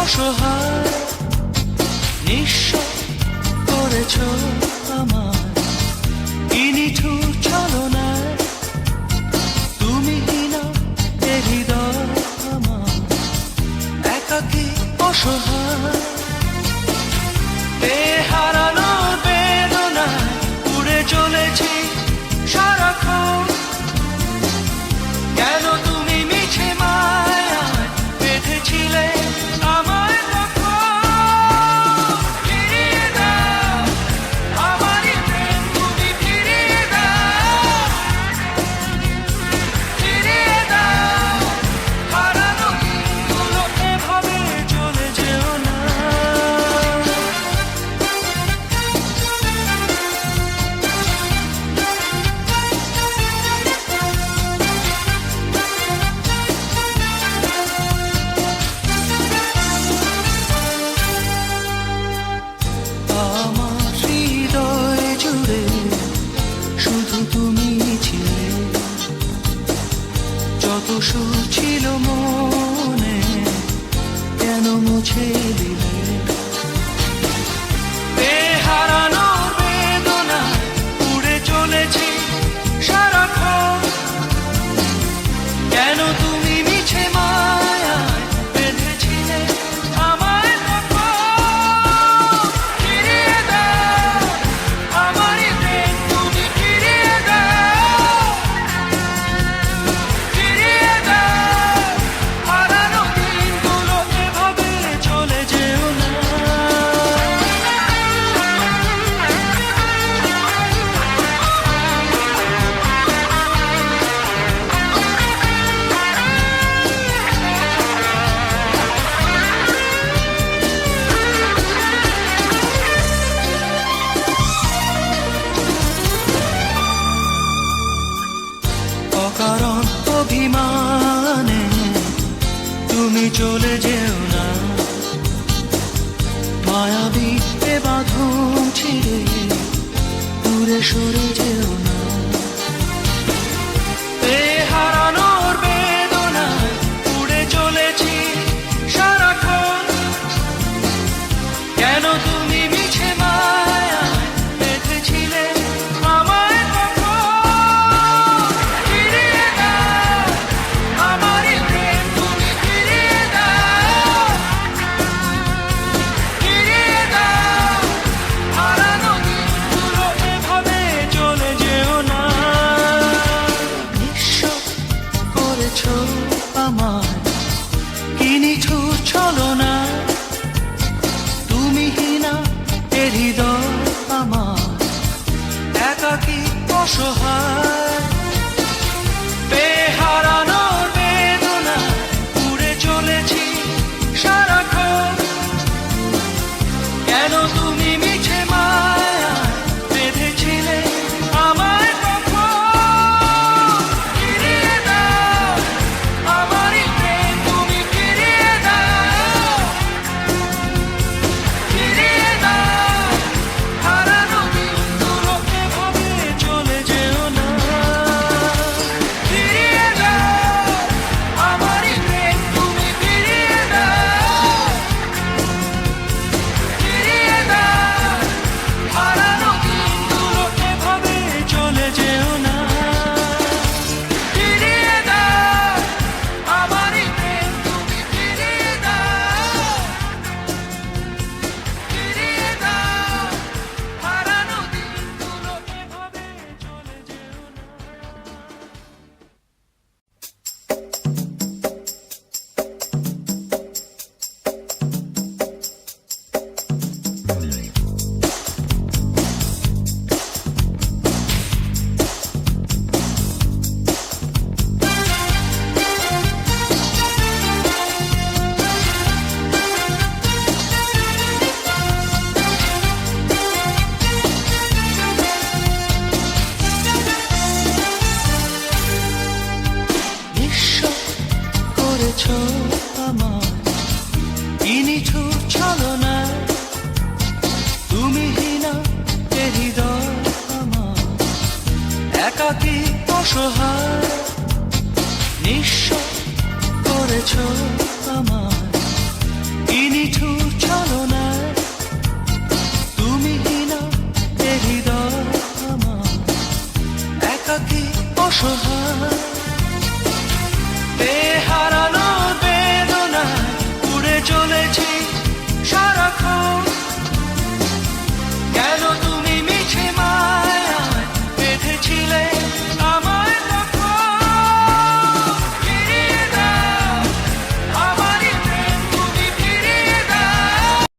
অসহায় নিঃস্ব করেছ আমার কি নিঠুর ছলনায় তুমি হীনা এ হৃদয় আমার একাকী অসহায় হারানোর বেদনায় উড়ে চলেছি সারাক্ষণ কেন তুমি মিছে মায়ায় বেঁধেছিলে আমায় ফিরিয়ে দাও আমারই প্রেম তুমি ফিরিয়ে দাও হারানো দিনগুলো এভাবে চলে যেও না আমার হৃদয় জুড়ে শুধু তুমি ছিলে যত সুর ছিল মনে কেন মুছে দিলে হারানোর বেদনায় উড়ে চলেছি সারাক্ষণ কেন তুমি মিছে মায়ায় বেঁধেছিলে আমায় ফিরিয়ে দাও আমারই প্রেম তুমি ফিরিয়ে দাও হারানো দিনগুলো এভাবে চলে যেও না অকারণ অভিমানে তুমি চলে যেও না মায়াবী এ বাঁধন ছিঁড়ে দূরে সরে যেও না হারানোর বেদনায় উড়ে চলেছি সারাক্ষণ কেন তুমি মিছে মায়ায় বেঁধেছিলে আমায় ফিরিয়ে দাও আমারই প্রেম তুমি ফিরিয়ে দাও হারানো দিনগুলো এভাবে চলে যেও না নিঃস্ব করেছ আমায় কি নিঠুর ছলনা তুমি হীনা এ হৃদয় আমার একাকী অসহায় হারানোর বেদনায় উড়ে চলেছি সারাক্ষণ কেন তুমি মিছে মায়ায় বেঁধেছিলে আমায় ফিরিয়ে দাও আমারই প্রেম তুমি ফিরিয়ে দাও হারানো দিনগুলো এভাবে চলে যেও না ফিরিয়ে দাও আমারই প্রেম তুমি ফিরিয়ে দাও হারানো দিনগুলো এভাবে চলে যেও না ফিরিয়ে দাও আমারই প্রেম তুমি ফিরিয়ে দাও হারানো দিনগুলো এভাবে চলে যেও না নিঃস্ব করেছ আমায় কি নিঠুর ছলনায় তুমি হীনা এ হৃদয় আমার একাকী অসহায় নিঃস্ব করেছ